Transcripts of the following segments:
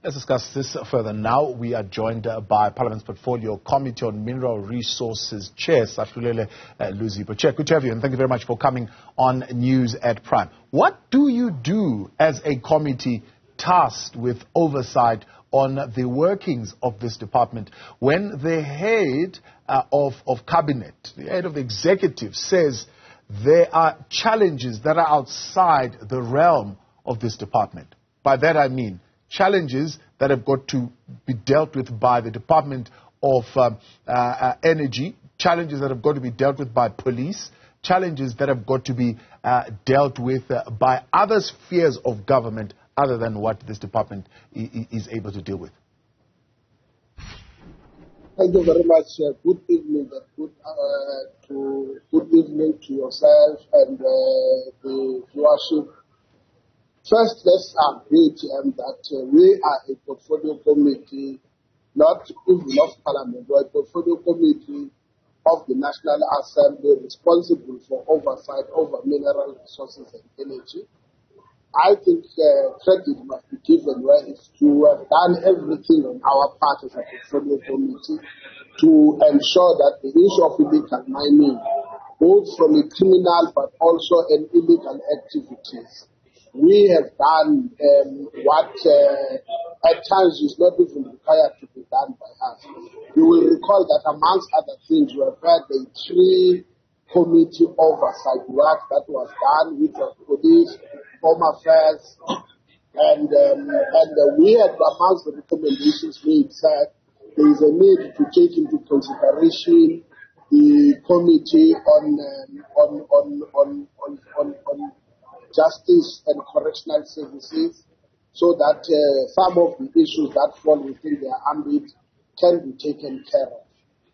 Let's discuss this further now. We are joined by Parliament's Portfolio Committee on Mineral Resources Chair, Sahlulele Luzipho. Chair, good to have you, and thank you very much for coming on News at Prime. What do you do as a committee tasked with oversight on the workings of this department when the head of cabinet, the head of the executive, says there are challenges that are outside the realm of this department? By that I mean challenges that have got to be dealt with by the Department of Energy, challenges that have got to be dealt with by police, challenges that have got to be dealt with by other spheres of government other than what this department is able to deal with. Thank you very much. Good evening. Good evening to yourself and the viewership. First, let's agree that we are a portfolio committee, not even of Parliament, but a portfolio committee of the National Assembly responsible for oversight over mineral resources and energy. I think credit must be given where it's due. We have done everything on our part as a portfolio committee to ensure that the issue of illegal mining, both from a criminal but also an illegal activities, we have done what at times is not even required to be done by us. You will recall that amongst other things, we have had a 3-committee oversight work that was done with the police, Home Affairs, and we had amongst the recommendations made said there is a need to take into consideration the committee on justice and correctional services, so that some of the issues that fall within their ambit can be taken care of.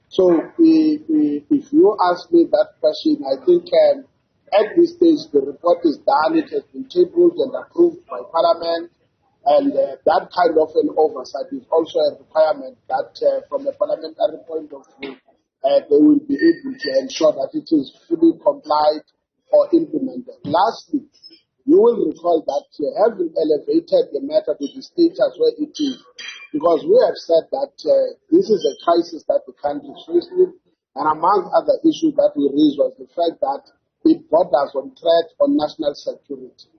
So if you ask me that question, I think at this stage the report is done, it has been tabled and approved by Parliament, and that kind of an oversight is also a requirement that from a parliamentary point of view, they will be able to ensure that it is fully complied or implemented. Lastly, you will recall that having elevated the matter to the status where it is, because we have said that this is a crisis that the country is facing, and among other issues that we raised was the fact that it borders on threat on national security.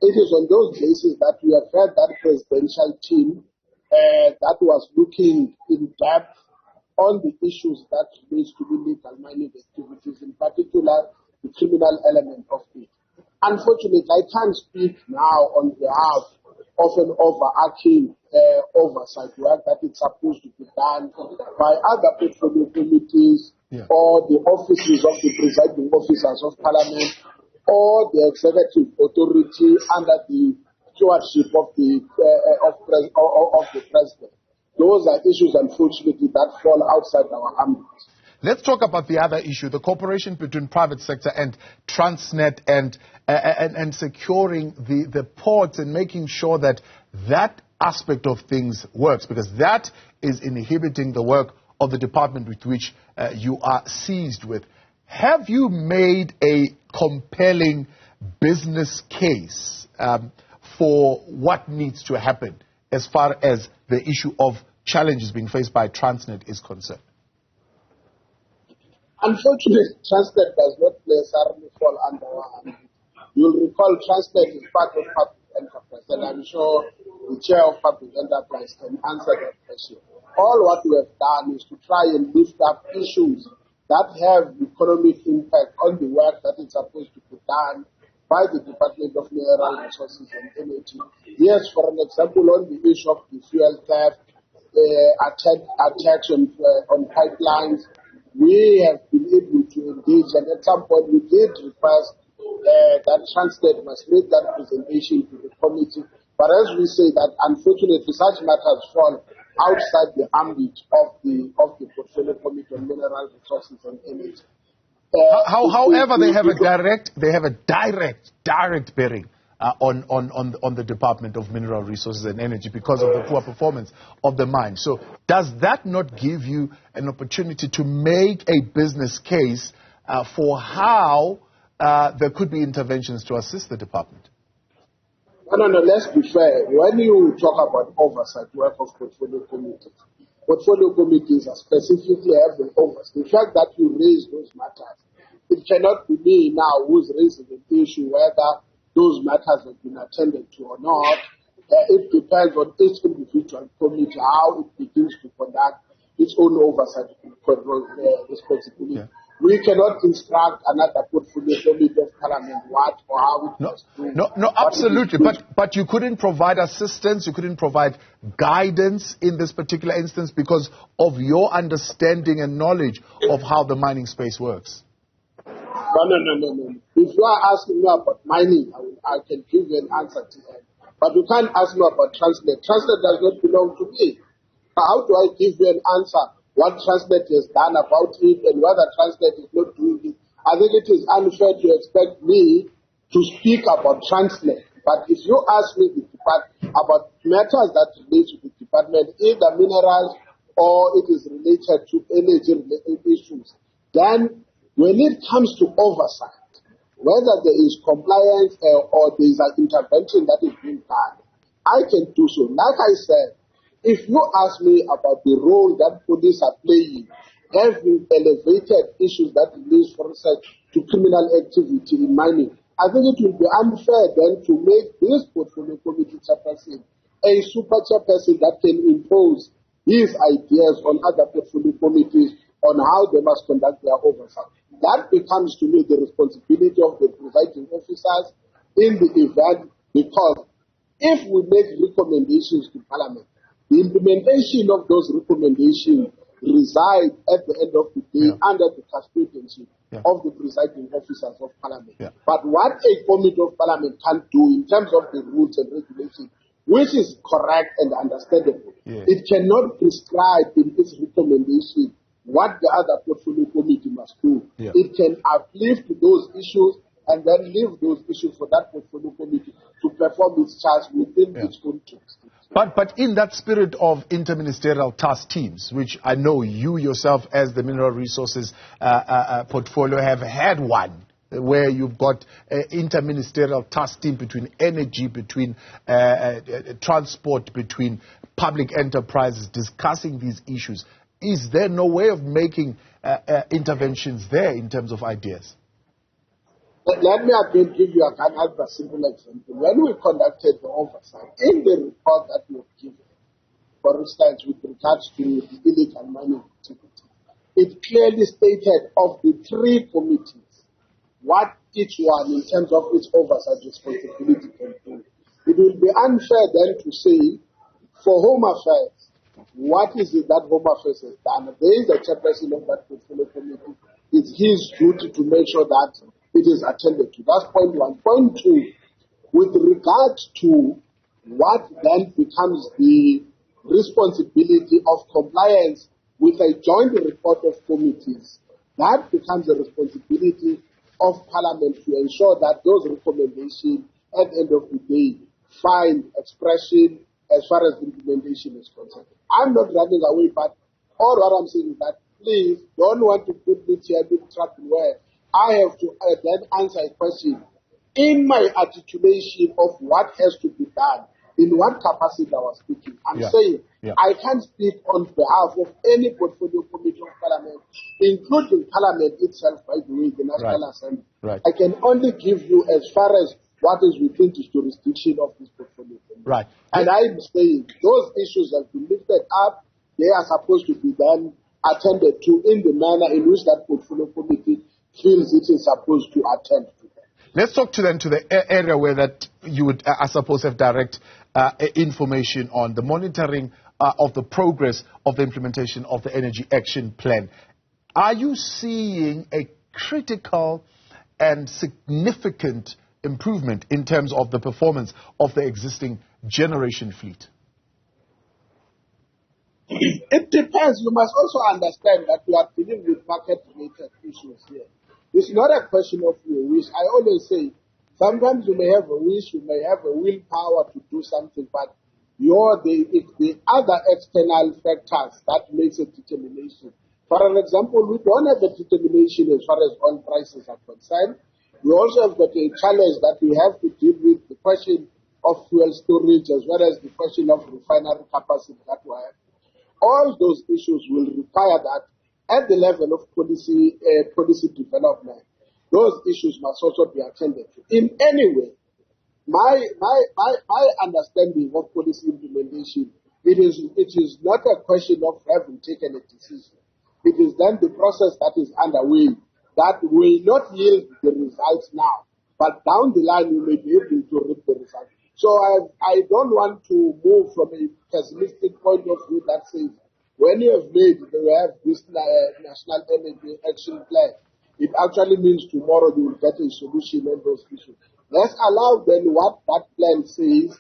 It is on those bases that we have had that presidential team that was looking in depth on the issues that relates to illegal mining activities, in particular the criminal element of it. Unfortunately, I can't speak now on behalf of an overarching oversight work that is supposed to be done by other portfolio committees or the offices of the presiding officers of Parliament or the executive authority under the stewardship of the President. Those are issues, unfortunately, that fall outside our ambit. Let's talk about the other issue, the cooperation between private sector and Transnet and securing the ports and making sure that that aspect of things works, because that is inhibiting the work of the department with which you are seized with. Have you made a compelling business case for what needs to happen as far as the issue of challenges being faced by Transnet is concerned? Unfortunately, Transnet does not necessarily fall under our ambit. You'll recall Transnet is part of public enterprise, and I'm sure the chair of public enterprise can answer that question. All what we have done is to try and lift up issues that have economic impact on the work that is supposed to be done by the Department of Mineral Resources and Energy. Yes, for an example, on the issue of the fuel theft, attacks on pipelines, we have been able to engage, and at some point we did request that Transnet must make that presentation to the committee. But as we say that, unfortunately, such matters fall outside the ambit of the Portfolio Committee on Mineral Resources and Energy. However, they have a direct bearing on the Department of Mineral Resources and Energy because of the poor performance of the mine. So does that not give you an opportunity to make a business case for how there could be interventions to assist the department? No, let's be fair. When you talk about oversight work of portfolio committees are specifically having oversight. The fact that you raise those matters, it cannot be me now who's raising the issue whether those matters have been attended to or not. It depends on each individual committee how it begins to conduct its own oversight responsibility. Yeah. We cannot instruct another portfolio committee of Parliament what or how it must do. No, absolutely. But you couldn't provide assistance, you couldn't provide guidance in this particular instance because of your understanding and knowledge of how the mining space works. No. If you are asking me about mining, I can give you an answer to that. But you can't ask me about Transnet. Transnet does not belong to me. How do I give you an answer? What Transnet has done about it and whether Transnet is not doing it? I think it is unfair to expect me to speak about Transnet. But if you ask me about matters that relate to the department, either minerals or it is related to energy-related issues, then when it comes to oversight, whether there is compliance or there is an intervention that is being done, I can do so. Like I said, if you ask me about the role that police are playing, having elevated issues that relate, for instance, to criminal activity in mining, I think it will be unfair then to make this portfolio committee chairperson a super chairperson that can impose his ideas on other portfolio committees on how they must conduct their oversight. That becomes to me the responsibility of the presiding officers in the event, because if we make recommendations to Parliament, the implementation of those recommendations reside at the end of the day under the custodianship of the presiding officers of Parliament. But what a committee of Parliament can do in terms of the rules and regulations, which is correct and understandable, it cannot prescribe in its recommendation what the other portfolio committee must do. It can uplift those issues and then leave those issues for that portfolio committee to perform its task within its own jurisdiction. But in that spirit of interministerial task teams, which I know you yourself as the Mineral Resources portfolio have had one, where you've got an interministerial task team between energy, between transport, between public enterprises discussing these issues. Is there no way of making interventions there in terms of ideas? Let me again give you another simple example. When we conducted the oversight, in the report that we have given, for instance, with regards to the illegal mining activity, it clearly stated of the three committees what each one in terms of its oversight responsibility can do. It will be unfair then to say, for Home Affairs, what is it that Home Affairs has done? There is a chairperson of that portfolio committee. It's his duty to make sure that it is attended to. That's point one. Point two, with regards to what then becomes the responsibility of compliance with a joint report of committees, that becomes the responsibility of Parliament to ensure that those recommendations at the end of the day find expression as far as the implementation is concerned. I'm not running away, but all what I'm saying is that please don't want to put me here in trouble where I have to then answer a question in my articulation of what has to be done, in what capacity I was speaking. I'm saying I can't speak on behalf of any portfolio committee of Parliament, including Parliament itself, by the way, the National Assembly. I can only give you as far as what is within the jurisdiction of this portfolio committee. And I'm saying those issues have been lifted up. They are supposed to be then attended to in the manner in which that portfolio committee feels it is supposed to attend to them. Let's talk to the area where that you would, I suppose, have direct information on the monitoring of the progress of the implementation of the Energy Action Plan. Are you seeing a critical and significant improvement in terms of the performance of the existing generation fleet? It depends. You must also understand that we are dealing with market-related issues here. It's not a question of your wish. I always say, sometimes you may have a wish, you may have a willpower to do something, but it's the other external factors that makes a determination. For an example, we don't have a determination as far as oil prices are concerned. We also have got a challenge that we have to deal with, the question of fuel storage, as well as the question of refinery capacity that we have. All those issues will require that at the level of policy development, those issues must also be attended to. In any way, my understanding of policy implementation, it is not a question of having taken a decision. It is then the process that is underway that will not yield the results now, but down the line we may be able to reap the results. So I don't want to move from a pessimistic point of view that says when you have this National Energy Action Plan, it actually means tomorrow you will get a solution on those issues. Let's allow then what that plan says,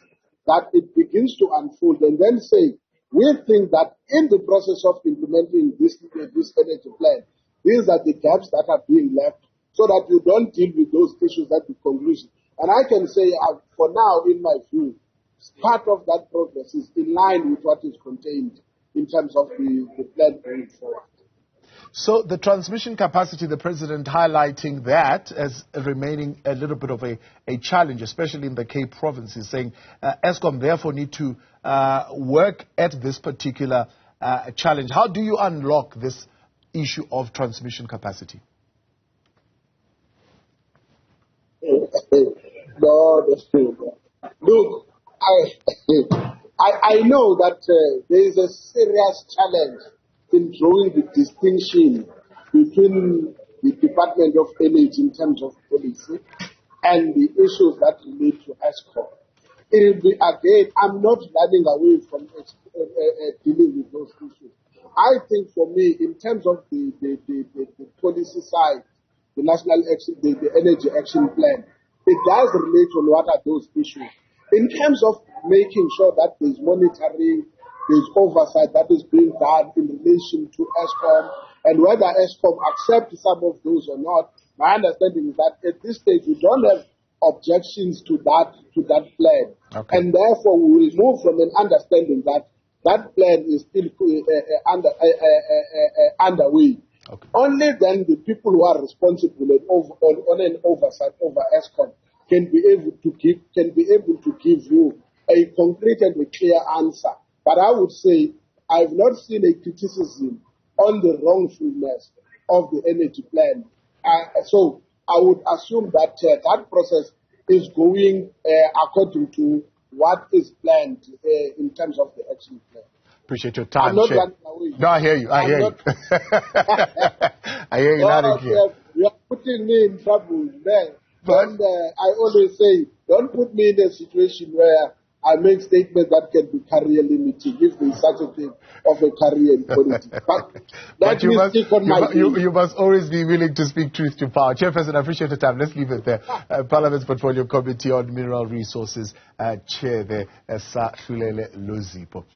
that it begins to unfold, and then say, we think that in the process of implementing this energy plan, these are the gaps that are being left, so that you don't deal with those issues at the conclusion. And I can say, for now, in my view, part of that progress is in line with what is contained in terms of the plan going forward. So the transmission capacity, the President highlighting that as remaining a little bit of a challenge, especially in the Cape provinces, saying Eskom therefore need to work at this particular challenge. How do you unlock this issue of transmission capacity? No, that's true. Look, I know that there is a serious challenge in drawing the distinction between the Department of Energy in terms of policy and the issues that relate to Eskom. It will be, again, I'm not running away from dealing with those issues. I think for me, in terms of the policy side, the National Action, the Energy Action Plan, it does relate on what are those issues. In terms of making sure that there's monitoring, there's oversight that is being done in relation to Eskom, and whether Eskom accepts some of those or not, my understanding is that at this stage we don't have objections to that plan. Okay. And therefore we will move from an understanding that that plan is still underway. Okay. Only then the people who are responsible on an oversight over Eskom can be able to give you a concrete and a clear answer. But I would say I've not seen a criticism on the wrongfulness of the energy plan. So I would assume that that process is going according to what is planned in terms of the action plan. Appreciate your time, I'm not running away. No, I hear you. I hear you. I hear you loud and clear. You are putting me in trouble there. And I always say, don't put me in a situation where I make statements that can be career limiting, if there is such a thing of a career in politics. But you must always be willing to speak truth to power. Chairperson, I appreciate the time. Let's leave it there. Parliament's Portfolio Committee on Mineral Resources Chair there, Sahlulele Luzipho.